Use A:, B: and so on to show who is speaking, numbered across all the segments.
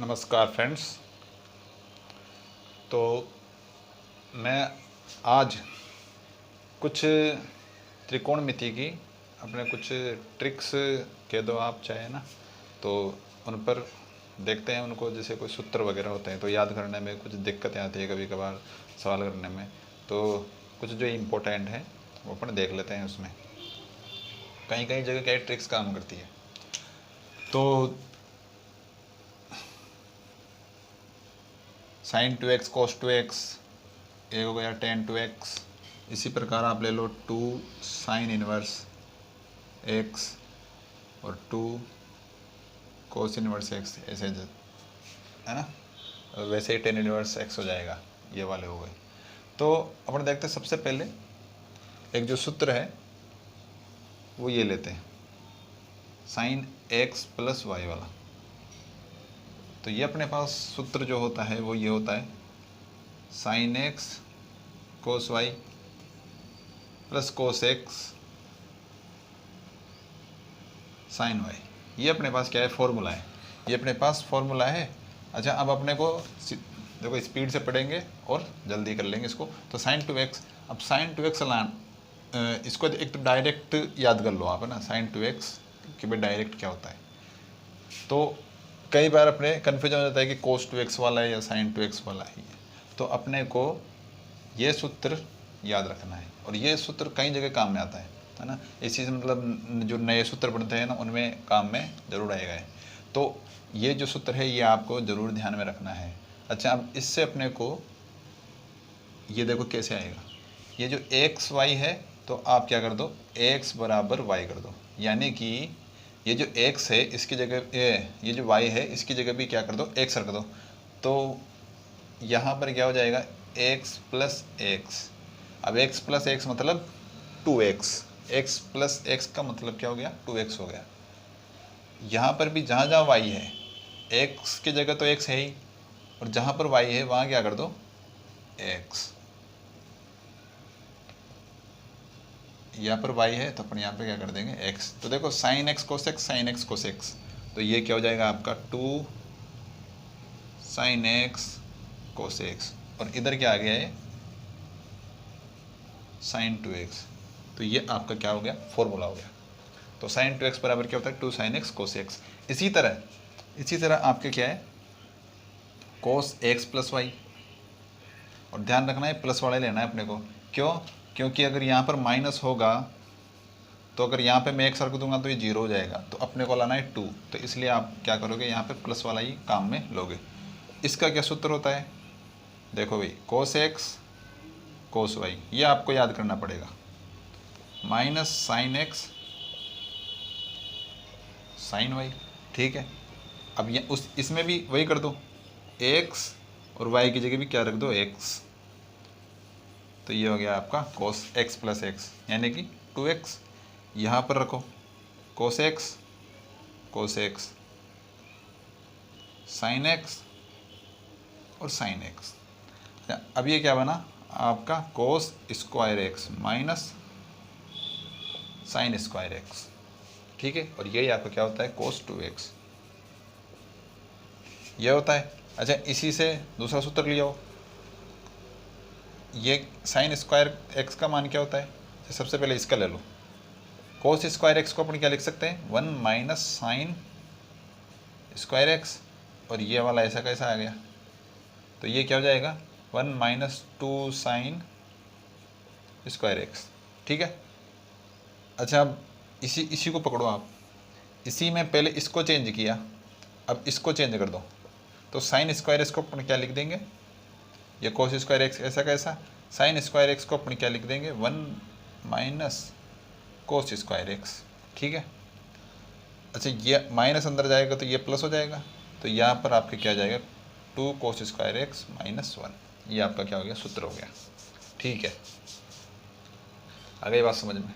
A: नमस्कार फ्रेंड्स। तो मैं आज कुछ त्रिकोणमिति की अपने कुछ ट्रिक्स कह दो आप चाहे ना, तो उन पर देखते हैं। उनको जैसे कोई सूत्र वगैरह होते हैं तो याद करने में कुछ दिक्कतें आती है कभी कभार, सवाल करने में। तो कुछ जो इम्पोर्टेंट है वो अपन देख लेते हैं। उसमें कहीं कहीं जगह क्या ट्रिक्स काम करती है। तो sin 2x cos 2x एक हो गया tan 2x। इसी प्रकार आप ले लो 2 sin इनवर्स x और 2 cos इनवर्स x, ऐसे है ना। वैसे ही tan इनवर्स x हो जाएगा, ये वाले हो गए। तो अपन देखते हैं, सबसे पहले एक जो सूत्र है वो ये लेते हैं, sin x प्लस वाई वाला। तो ये अपने पास सूत्र जो होता है वो ये होता है sin x cos y plus cos x sin y। ये अपने पास क्या है, फॉर्मूला है। ये अपने पास फॉर्मूला है। अच्छा, अब अपने को देखो स्पीड से पढ़ेंगे और जल्दी कर लेंगे इसको। तो sin 2x, अब sin 2x इसको एक तो डायरेक्ट याद कर लो आप, है ना। sin 2x कि भाई डायरेक्ट क्या होता है। तो कई बार अपने कन्फ्यूजन हो जाता है कि cos 2x वाला है या sin 2x वाला है। तो अपने को ये सूत्र याद रखना है, और ये सूत्र कई जगह काम में आता है ना। इस चीज़ मतलब जो नए सूत्र बनते हैं ना, उनमें काम में ज़रूर आएगा। तो ये जो सूत्र है ये आपको ज़रूर ध्यान में रखना है। अच्छा, अब इससे अपने को ये देखो कैसे आएगा। ये जो एक्स वाई है, तो आप क्या कर दो, एक्स बराबर वाई कर दो। यानी कि ये जो एक्स है इसकी जगह ये जो वाई है इसकी जगह भी क्या कर दो, एक्स रख दो। तो यहाँ पर क्या हो जाएगा, एक्स प्लस एक्स। अब एक्स प्लस एक्स मतलब 2x, एक्स प्लस एक्स का मतलब क्या हो गया, 2x हो गया। यहाँ पर भी जहाँ जहाँ y है, x की जगह तो x है ही, और जहाँ पर y है वहाँ क्या कर दो, x। यहाँ पर y है तो अपन यहाँ पे क्या कर देंगे, x। तो देखो sin x cos x, sin x cos x, तो ये क्या हो जाएगा आपका 2 sin x cos x, और इधर क्या आ गया है, sin 2x। तो ये आपका क्या हो गया, फॉर्मूला हो गया। तो sin 2x बराबर क्या होता है, 2 sin x cos x। इसी तरह आपके क्या है, cos x प्लस वाई। और ध्यान रखना है प्लस वाला लेना है अपने को। क्यों, क्योंकि अगर यहाँ पर माइनस होगा तो अगर यहाँ पे मैं एक्स रख दूंगा तो ये जीरो हो जाएगा। तो अपने को लाना है 2, तो इसलिए आप क्या करोगे, यहाँ पे प्लस वाला ही काम में लोगे। इसका क्या सूत्र होता है, देखो भाई, cos x cos y, ये आपको याद करना पड़ेगा। Minus sine X sine Y, ठीक है। अब ये इसमें भी वही कर दो, x और y की जगह भी क्या रख दो, x। तो ये हो गया आपका cos x प्लस एक्स, यानी कि 2x। यहाँ पर रखो cos x sin x और sin x। अब ये क्या बना आपका, cos square x minus sin square x, ठीक है। और यही आपका क्या होता है, cos 2x, ये होता है। अच्छा, इसी से दूसरा सूत्र ले आओ। ये sin स्क्वायर x का मान क्या होता है, सबसे पहले इसका ले लो। cos स्क्वायर x को अपन क्या लिख सकते हैं, 1 माइनस साइन स्क्वायर x, और ये वाला ऐसा कैसा आ गया, तो ये क्या हो जाएगा, 1 माइनस 2 साइन स्क्वायर x, ठीक है। अच्छा, अब इसी को पकड़ो आप। इसी में पहले इसको चेंज किया, अब इसको चेंज कर दो। तो साइन स्क्वायर एक्स को अपन क्या लिख देंगे, ये कोस स्क्वायर एक्स ऐसा कैसा, साइन स्क्वायर एक्स को अपन क्या लिख देंगे, 1 माइनस कोस स्क्वायर एक्स, ठीक है। अच्छा, ये माइनस अंदर जाएगा तो ये प्लस हो जाएगा। तो यहाँ पर आपके क्या जाएगा, 2 कोस स्क्वायर एक्स माइनस 1, ये आपका क्या हो गया, सूत्र हो गया, ठीक है। आ गई बात समझ में।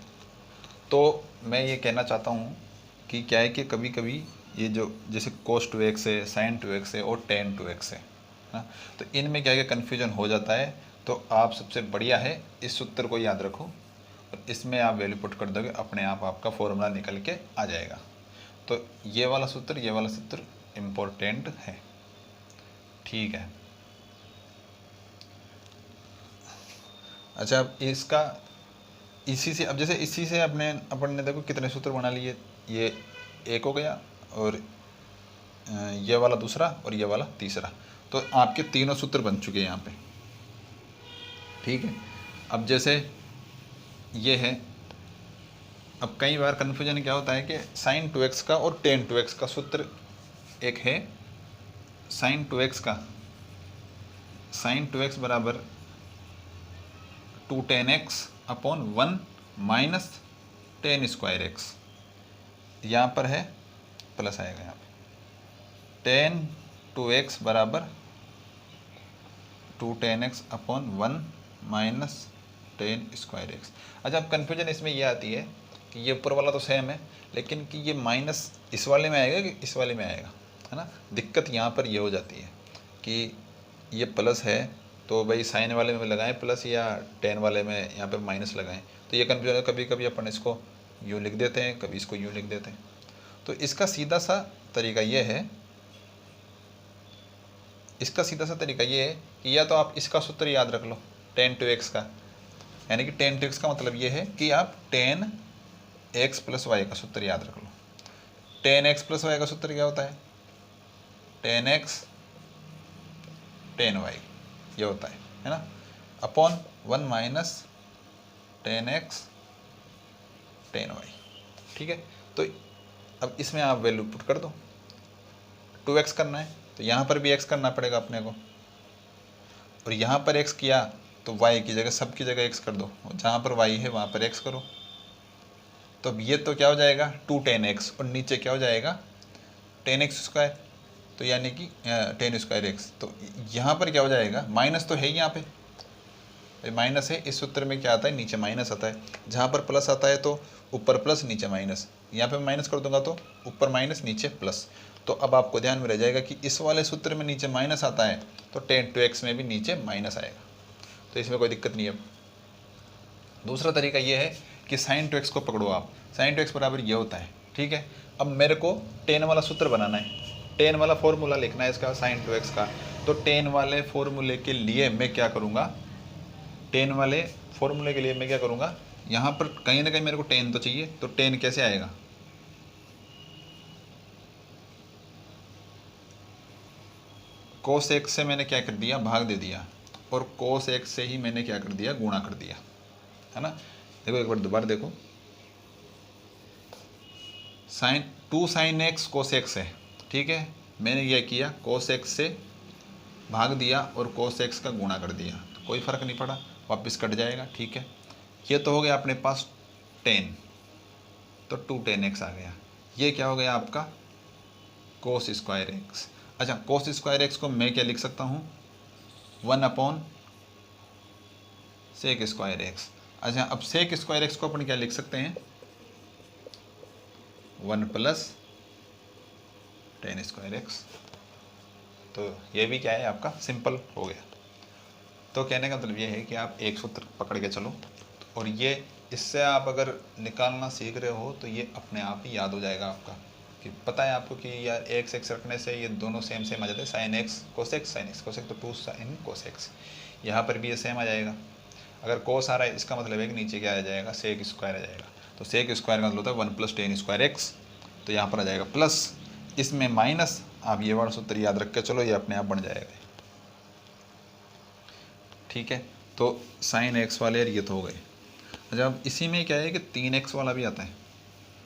A: तो मैं ये कहना चाहता हूँ कि क्या है कि कभी कभी ये जो जैसे cos 2x है, sin 2x है और tan 2x है ना, तो इनमें क्या है कि कन्फ्यूजन हो जाता है। तो आप सबसे बढ़िया है इस सूत्र को याद रखो, और इसमें आप वैल्यू पुट कर दोगे, अपने आप आपका फॉर्मूला निकल के आ जाएगा। तो ये वाला सूत्र इम्पोर्टेंट है। ठीक है। अच्छा, अब इसका इसी से, अब जैसे इसी से अपन ने देखो कितने सूत्र बना लिए, ये एक हो गया और ये वाला दूसरा और ये वाला तीसरा, तो आपके तीनों सूत्र बन चुके हैं यहाँ पे। ठीक है, अब जैसे ये है, अब कई बार कन्फ्यूजन क्या होता है कि साइन 2x का और टेन 2x का सूत्र एक है। साइन 2x का, साइन 2x बराबर 2 tan x upon 1 minus ten square x, यहाँ पर है प्लस आएगा यहाँ पे, टेन 2x बराबर 2 tan x upon 1 minus ten square x. अच्छा, अब कन्फ्यूजन इसमें ये आती है कि ये ऊपर वाला तो सेम है, लेकिन कि ये माइनस इस वाले में आएगा कि इस वाले में आएगा, है ना। दिक्कत यहाँ पर ये हो जाती है कि ये प्लस है तो भाई साइन वाले में लगाएं प्लस या टेन वाले में यहाँ पर माइनस लगाएं, तो ये कन्फ्यूजन है। कभी कभी अपन इसको यूँ लिख देते हैं, कभी इसको यूँ लिख देते हैं। तो इसका सीधा सा तरीका ये है, इसका सीधा सा तरीका ये है कि या तो आप इसका सूत्र याद रख लो टेन 2x का, यानी कि टेन 2x का मतलब ये है कि आप टेन एक्स प्लस वाई का सूत्र याद रख लो। टेन एक्स प्लस वाई का सूत्र क्या होता है, टेन एक्स टेन वाई, ये होता है ना, upon 1 minus ten X ten Y. ठीक है, तो अब इसमें आप वैल्यू पुट कर दो, 2x करना है तो यहाँ पर भी x करना पड़ेगा अपने को, और यहाँ पर x किया तो y की जगह, सब की जगह x कर दो, जहाँ पर y है वहाँ पर x करो। तो अब ये तो क्या हो जाएगा 2 tan x, और नीचे क्या हो जाएगा टेन एक्स स्क्वायर, तो यानी कि टेन स्क्वायर एक्स। तो यहाँ पर क्या हो जाएगा, माइनस तो है ही यहाँ पे, माइनस है, इस सूत्र में क्या आता है नीचे माइनस आता है, जहाँ पर प्लस आता है तो ऊपर प्लस नीचे माइनस, यहाँ पे माइनस कर दूंगा तो ऊपर माइनस नीचे प्लस। तो अब आपको ध्यान में रह जाएगा कि इस वाले सूत्र में नीचे माइनस आता है तो टेन 2x में भी नीचे माइनस आएगा, तो इसमें कोई दिक्कत नहीं है। दूसरा तरीका ये है कि साइन 2x को पकड़ो आप, साइन 2x बराबर ये होता है। ठीक है, अब मेरे को टेन वाला सूत्र बनाना है, टेन वाला फॉर्मूला लिखना है इसका साइन 2x का। तो टेन वाले फॉर्मूले के लिए मैं क्या करूँगा, टेन वाले फॉर्मूले के लिए मैं क्या करूँगा, यहाँ पर कहीं ना कहीं मेरे को टेन तो चाहिए, तो टेन कैसे आएगा, कोस एक्स से मैंने क्या कर दिया, भाग दे दिया, और कोस एक्स से ही मैंने क्या कर दिया, गुणा कर दिया, है ना। देखो एक बार दोबारा देखो, sine 2 sine X cos X है, ठीक है, मैंने ये किया कोस एक्स से भाग दिया और कोस एक्स का गुणा कर दिया, तो कोई फ़र्क नहीं पड़ा, वापस कट जाएगा। ठीक है, ये तो हो गया अपने पास 10, तो 2 tan x आ गया। ये क्या हो गया आपका कोस स्क्वायर एक्स। अच्छा, कोस स्क्वायर एक्स को मैं क्या लिख सकता हूँ, 1 अपॉन सेक स्क्वायर एक्स। अच्छा, अब सेक स्क्वायर एक्स को अपन क्या लिख सकते हैं, 1 प्लस टेन स्क्वायर एक्स। तो ये भी क्या है आपका सिंपल हो गया। तो कहने का मतलब ये है कि आप एक सूत्र पकड़ के चलो, और ये इससे आप अगर निकालना सीख रहे हो तो ये अपने आप ही याद हो जाएगा आपका, कि पता है आपको कि यार एक्स एक्स रखने से ये दोनों सेम सेम आ जाते हैं, sign X cos x, sign X cos x, तो 2 साइन कोस एक्स। यहाँ पर भी ये सेम आ जाएगा, अगर कोस आ रहा है इसका मतलब है कि नीचे क्या आ जाएगा, सेक स्क्वायर आ जाएगा। तो सेक स्क्वायर का मतलब होता है 1 प्लस टेन स्क्वायर एक्स, तो यहाँ पर आ जाएगा प्लस, इसमें माइनस, आप ये वाला सूत्र याद रख के चलो, ये अपने आप बन जाएगा। ठीक है, तो साइन एक्स वाले यार ये तो हो गए। अच्छा, अब इसी में क्या है कि 3x वाला भी आता है,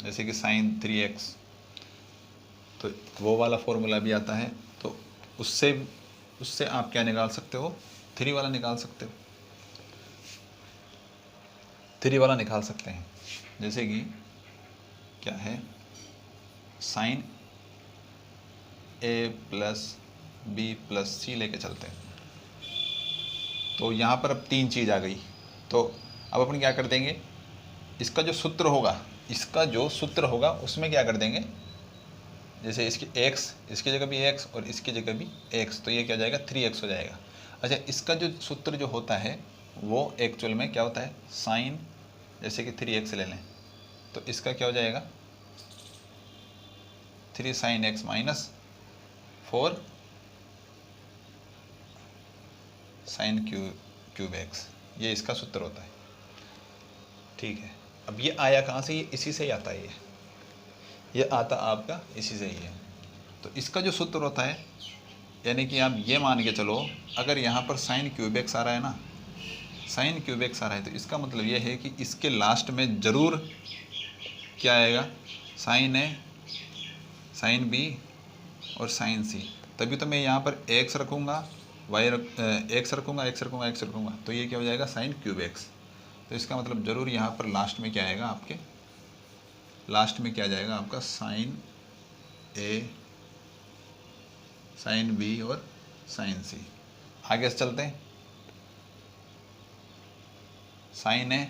A: जैसे कि साइन 3x, तो वो वाला फॉर्मूला भी आता है, तो उससे उससे आप क्या निकाल सकते हो, 3 वाला निकाल सकते हो, 3 वाला निकाल सकते हैं। जैसे कि क्या है, sine a plus B plus C लेके चलते हैं, तो यहाँ पर अब 3 चीज़ आ गई। तो अब अपन क्या कर देंगे, इसका जो सूत्र होगा, इसका जो सूत्र होगा उसमें क्या कर देंगे, जैसे इसकी x, इसकी जगह भी x और इसकी जगह भी x, तो ये क्या हो जाएगा 3x हो जाएगा। अच्छा, इसका जो सूत्र जो होता है वो एक्चुअल में क्या होता है, साइन, जैसे कि 3x ले लें तो इसका क्या हो जाएगा 3 sine x minus 4 sine cube X, ये इसका सूत्र होता है। ठीक है, अब ये आया कहाँ से? ये इसी से ही आता है, ये आता आपका इसी से ही है। तो इसका जो सूत्र होता है, यानी कि आप ये मान के चलो, अगर यहाँ पर साइन क्यूब एक्स आ रहा है ना, साइन क्यूब एक्स आ रहा है, तो इसका मतलब ये है कि इसके लास्ट में ज़रूर क्या आएगा? साइन ए, साइन बी और साइन सी। तभी तो मैं यहाँ पर एक्स रखूँगा, एक्स रखूँगा, एक्स रखूँगा, एक्स रखूँगा, तो ये क्या हो जाएगा? Sign cube x. तो इसका मतलब ज़रूर यहाँ पर लास्ट में क्या आएगा? आपके लास्ट में क्या आ जाएगा आपका? साइन ए, साइन बी और साइन सी। आगे से चलते हैं। साइन ए,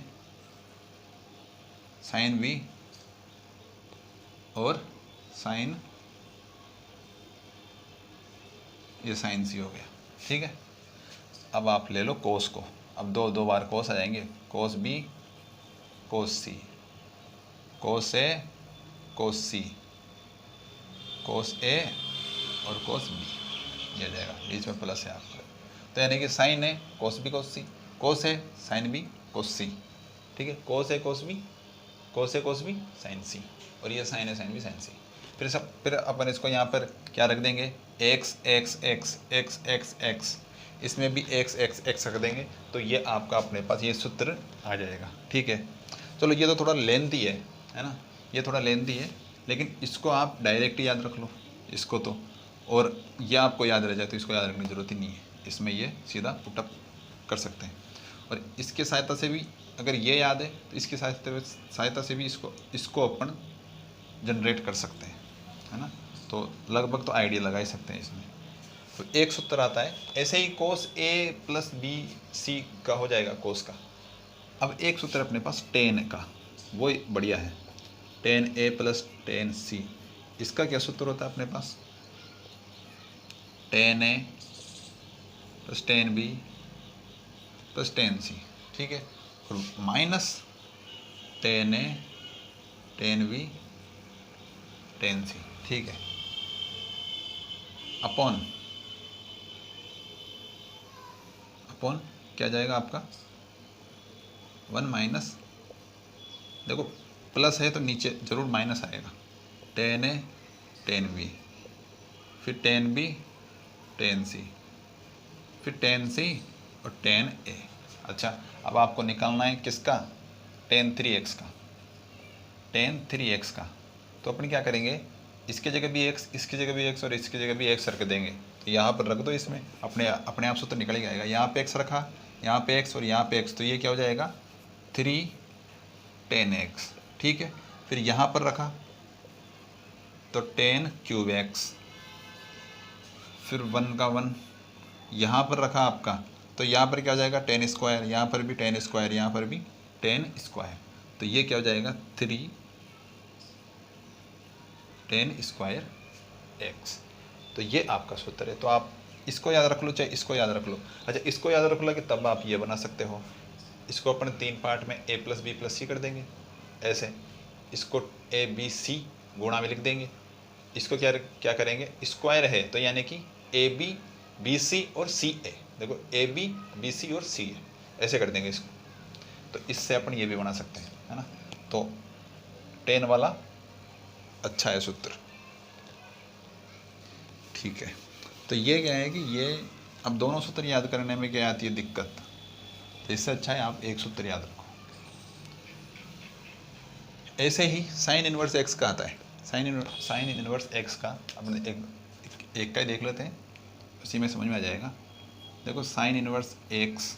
A: साइन बी और साइन, ये साइन सी हो गया। ठीक है, अब आप ले लो कोस को। अब दो बार कोस आ जाएंगे, कोस बी, कोस सी, कोस ए, कोस सी, कोस ए और कोस बी, ये आ जाएगा। बीच में प्लस है आपका, तो यानी कि साइन ए कोस बी कोस सी, कोस ए साइन बी कोस सी। ठीक है, कोस ए कोस बी, कोस ए कोस बी साइन सी, और ये साइन ए साइन बी साइन सी। फिर अपन इसको यहाँ पर क्या रख देंगे? X x x x x x, इसमें भी एक्स एक्स एक्स रख देंगे, तो ये आपका अपने पास ये सूत्र आ जाएगा। ठीक है, चलो ये तो थोड़ा लेंथी है ना, ये थोड़ा लेंथी है, लेकिन इसको आप डायरेक्ट याद रख लो इसको तो, और ये आपको याद रह जाए तो इसको याद रखने की ज़रूरत ही नहीं है, इसमें ये सीधा पुटअप कर सकते हैं। और इसके सहायता से भी अगर ये याद है तो इसकी सहायता से भी इसको अपन जनरेट कर सकते हैं, है ना। तो लगभग तो आइडिया लगा ही सकते हैं इसमें। तो एक सूत्र आता है ऐसे ही, कोस ए प्लस बी सी का हो जाएगा कोस का। अब एक सूत्र अपने पास टेन का, वो बढ़िया है, ten A plus ten C. इसका क्या सूत्र होता है अपने पास? Ten A plus ten B plus ten C. ठीक है, और minus ten A ten B ten C. ठीक है, अपॉन क्या जाएगा आपका? वन माइनस, देखो प्लस है तो नीचे ज़रूर माइनस आएगा, टेन ए टेन बी, फिर टेन बी टेन सी, फिर टेन सी और टेन ए। अच्छा, अब आपको निकालना है किसका? टेन थ्री एक्स का, टेन थ्री एक्स का। तो अपन क्या करेंगे? इसके जगह भी एक्स, इसकी जगह भी एक्स और इसकी जगह भी एक्स रख देंगे। तो यहाँ पर रख दो, इसमें अपने आप सूत्र निकल ही आएगा। यहाँ पे एक्स रखा, यहाँ पे एक्स और यहाँ पे एक्स, तो ये क्या हो जाएगा? Three ten x. ठीक है, फिर यहाँ पर रखा तो टेन क्यूब एक्स, फिर वन का वन यहाँ पर रखा आपका, तो यहाँ पर क्या हो जाएगा? टेन स्क्वायर, यहाँ पर भी टेन स्क्वायर, यहाँ पर भी टेन स्क्वायर, तो ये क्या हो जाएगा? Three ten square x. तो ये आपका सूत्र है। तो आप इसको याद रख लो, चाहे इसको याद रख लो। अच्छा, इसको याद रख लो कि तब आप ये बना सकते हो, इसको अपन तीन पार्ट में ए प्लस बी प्लस सी कर देंगे ऐसे, इसको ए बी सी गुणा में लिख देंगे, इसको क्या करेंगे? स्क्वायर है तो यानी कि ए बी बी सी और सी ए, देखो ए बी बी सी और सी ए, ऐसे कर देंगे इसको। तो इससे अपन ये भी बना सकते हैं, है ना। तो 10 वाला अच्छा है सूत्र। ठीक है, तो ये क्या है कि ये अब दोनों सूत्र याद करने में क्या आती है दिक्कत, तो इससे अच्छा है आप एक सूत्र याद रखो। ऐसे ही साइन इनवर्स एक्स का आता है, साइन इनवर्स एक्स का अपने एक का ही देख लेते हैं, उसी में समझ में आ जाएगा। देखो साइन इनवर्स एक्स,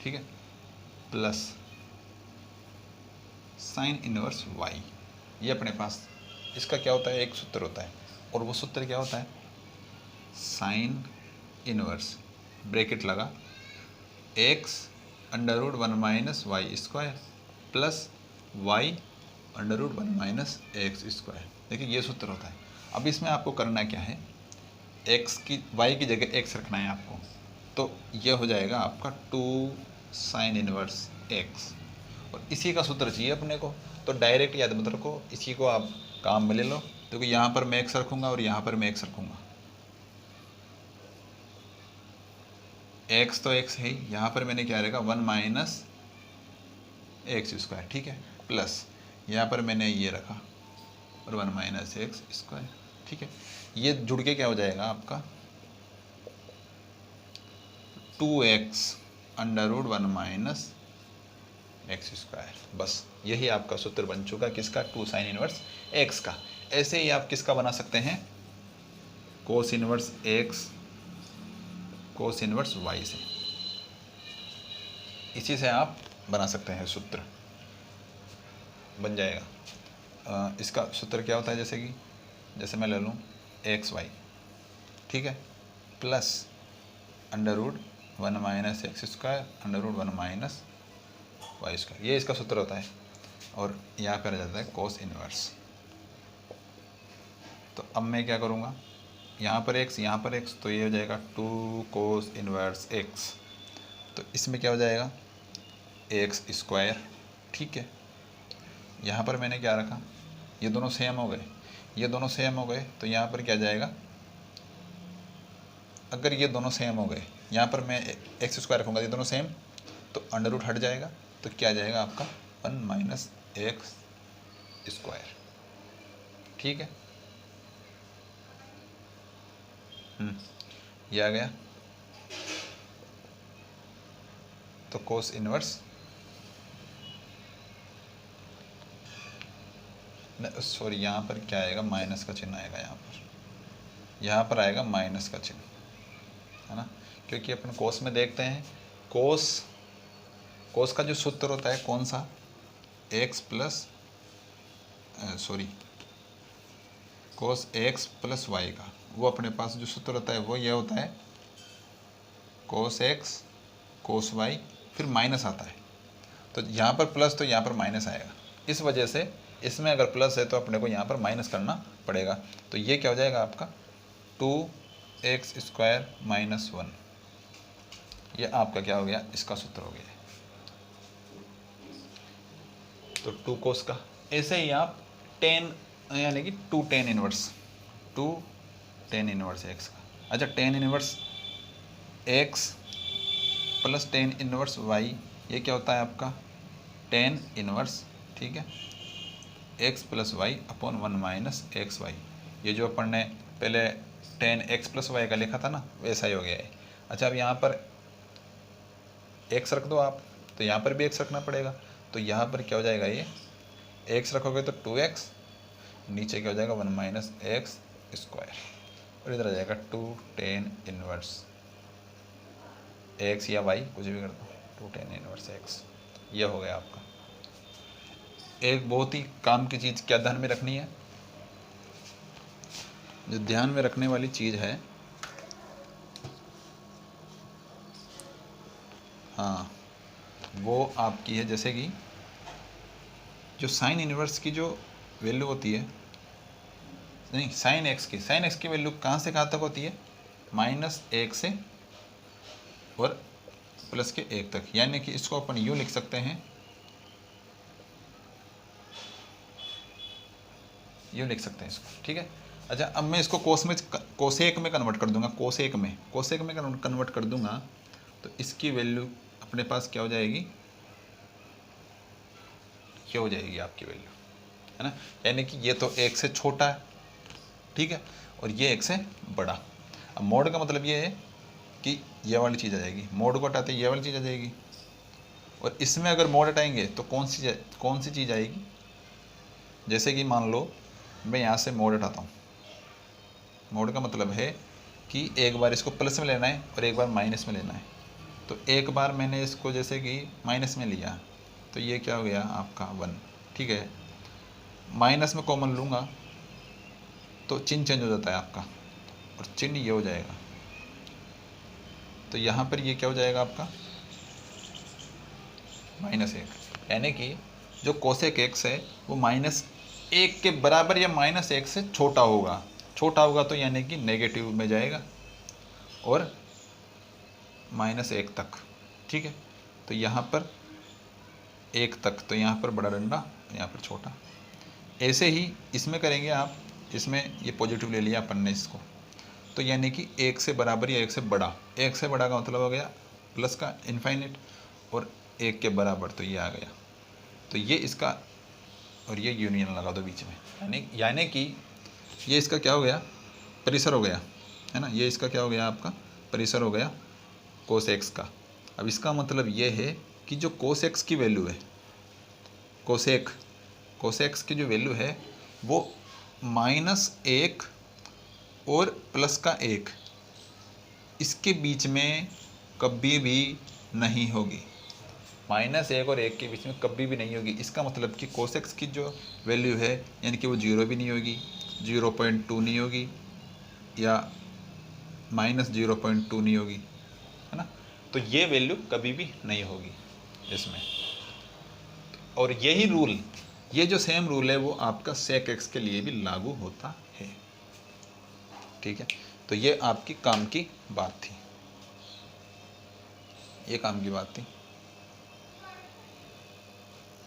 A: ठीक है, प्लस साइन इनवर्स वाई, ये अपने पास इसका क्या होता है? एक सूत्र होता है, और वो सूत्र क्या होता है? साइन इनवर्स ब्रैकेट लगा X under root one minus Y square plus Y under root one minus X square. देखिए ये सूत्र होता है। अब इसमें आपको करना क्या है? एक्स की वाई की जगह एक्स रखना है आपको, तो ये हो जाएगा आपका 2 साइन इनवर्स एक्स, और इसी का सूत्र चाहिए अपने को। तो डायरेक्ट याद मत रखो, इसी को आप काम में ले लो। देखो यहाँ पर मैं एक्स रखूँगा और यहाँ पर मैं एक्स रखूँगा, एक्स तो एक्स है ही, यहाँ पर मैंने क्या रखा 1 माइनस एक्स स्क्वायर, ठीक है, प्लस यहाँ पर मैंने ये रखा और 1 माइनस एक्स स्क्वायर, ठीक है। ये जुड़ के क्या हो जाएगा आपका 2x under root 1 minus X square. बस यही आपका सूत्र बन चुका किसका, 2 साइन इनवर्स एक्स का। ऐसे ही आप किसका बना सकते हैं, cos inverse X cos inverse Y से, इसी से आप बना सकते हैं, सूत्र बन जाएगा। इसका सूत्र क्या होता है, जैसे मैं ले लूँ एक्स वाई, ठीक है, plus under root 1 minus X square under root 1 minus Y square, ये इसका सूत्र होता है। और यहाँ पर आ जाता है कोस इनवर्स। तो अब मैं क्या करूँगा, यहाँ पर एक्स, तो ये हो जाएगा 2 कोस इनवर्स एक्स। तो इसमें क्या हो जाएगा एक्स स्क्वायर, ठीक है। यहाँ पर मैंने क्या रखा, ये दोनों सेम हो गए, तो यहाँ पर क्या जाएगा, अगर ये दोनों सेम हो गए, यहाँ पर मैं एक्स स्क्वायर रखूँगा, ये दोनों सेम, तो अंडर रूट हट जाएगा, तो क्या जाएगा आपका 1 माइनस एक्स स्क्वायर, ठीक है। ये आ गया। तो कोस इनवर्स, सॉरी यहाँ पर क्या आएगा, माइनस का चिन्ह आएगा, यहाँ पर आएगा माइनस का चिन्ह, है ना, क्योंकि अपन कोस में देखते हैं, कोस का जो सूत्र होता है कौन सा, X plus cos X plus Y का, वो अपने पास जो सूत्र होता है वो ये होता है कोस एक्स कोस वाई, फिर माइनस आता है। तो यहाँ पर प्लस, तो यहाँ पर माइनस आएगा, इस वजह से इसमें अगर प्लस है तो अपने को यहाँ पर माइनस करना पड़ेगा। तो ये क्या हो जाएगा आपका 2x स्क्वायर माइनस 1, ये आपका क्या हो गया, इसका सूत्र हो गया। तो 2 कोस का, ऐसे ही आप 10 यानी कि 2 tan इनवर्स एक्स का। अच्छा, tan inverse X plus tan inverse Y, ये क्या होता है आपका tan इनवर्स, ठीक है, X plus Y upon 1 minus X Y. ये जो अपन ने पहले tan एक्स प्लस वाई का लिखा था ना, वैसा ही हो गया है। अच्छा, अब यहाँ पर एक्स रख दो आप, तो यहाँ पर भी एक्स रखना पड़ेगा, तो यहाँ पर क्या हो जाएगा, ये एक्स रखोगे तो 2x, नीचे क्या हो जाएगा 1 माइनस एक्स स्क्वायर, और इधर आ जाएगा 2 tan इनवर्स एक्स या वाई, कुछ भी कर दो, 2 tan इनवर्स एक्स। ये हो गया आपका। एक बहुत ही काम की चीज़ क्या ध्यान में रखनी है, जो ध्यान में रखने वाली चीज़ है, हाँ, वो आपकी है, जैसे कि जो साइन इनवर्स की जो वैल्यू होती है, नहीं, साइन एक्स की वैल्यू कहाँ से कहाँ तक होती है, -1 से और प्लस के 1 तक, यानी कि इसको अपन यूँ लिख सकते हैं, यूँ लिख सकते हैं इसको, ठीक है। अच्छा, अब मैं इसको कोसेक में कन्वर्ट कर दूंगा, कोसेक में कन्वर्ट कर दूंगा, तो इसकी वैल्यू अपने पास क्या हो जाएगी, क्या हो जाएगी आपकी वैल्यू, है ना, यानी कि ये तो 1 से छोटा है, ठीक है, और ये 1 से बड़ा। अब मोड का मतलब ये है कि ये वाली चीज़ आ जाएगी, मोड को हटाते ये वाली चीज़ आ जाएगी, और इसमें अगर मोड हटाएंगे तो कौन सी चीज़ आएगी, जैसे कि मान लो मैं यहाँ से मोड हटाता हूँ, मोड का मतलब है कि एक बार इसको प्लस में लेना है और एक बार माइनस में लेना है। तो एक बार मैंने इसको जैसे कि माइनस में लिया, तो ये क्या हो गया आपका 1, ठीक है, माइनस में कॉमन लूँगा तो चिन्ह चेंज हो जाता है आपका, और चिन्ह ये हो जाएगा, तो यहाँ पर ये क्या हो जाएगा आपका -1, यानी कि जो कोसेक एक्स है वो -1 के बराबर या -1 से छोटा होगा, तो यानी कि नेगेटिव में जाएगा, और -1 तक, ठीक है। तो यहाँ पर 1 तक, तो यहाँ पर बड़ा डंडा, यहाँ पर छोटा। ऐसे ही इसमें करेंगे आप, इसमें ये पॉजिटिव ले लिया अपन ने इसको, तो यानी कि 1 से बराबर या 1 से बड़ा, 1 से बड़ा का मतलब हो गया प्लस का इनफाइनिट, और 1 के बराबर तो ये आ गया। तो ये इसका, और ये यूनियन लगा दो बीच में, यानी कि ये इसका क्या हो गया, परिसर हो गया, है ना। ये इसका क्या हो गया, आपका परिसर हो गया कोस एक्स का। अब इसका मतलब ये है कि जो कोस एक्स की वैल्यू है, कोस एक्स की जो वैल्यू है वो -1 और +1 इसके बीच में कभी भी नहीं होगी। -1 और 1 के बीच में कभी भी नहीं होगी। इसका मतलब कि कोस एक्स की जो वैल्यू है यानी कि वो 0 भी नहीं होगी, 0.2 नहीं होगी, या -0.2 नहीं होगी, है ना। तो ये वैल्यू कभी भी नहीं होगी इसमें। और यही रूल, ये जो सेम रूल है वो आपका सेक एक्स के लिए भी लागू होता है। ठीक है, तो ये आपकी काम की बात थी, ये काम की बात थी।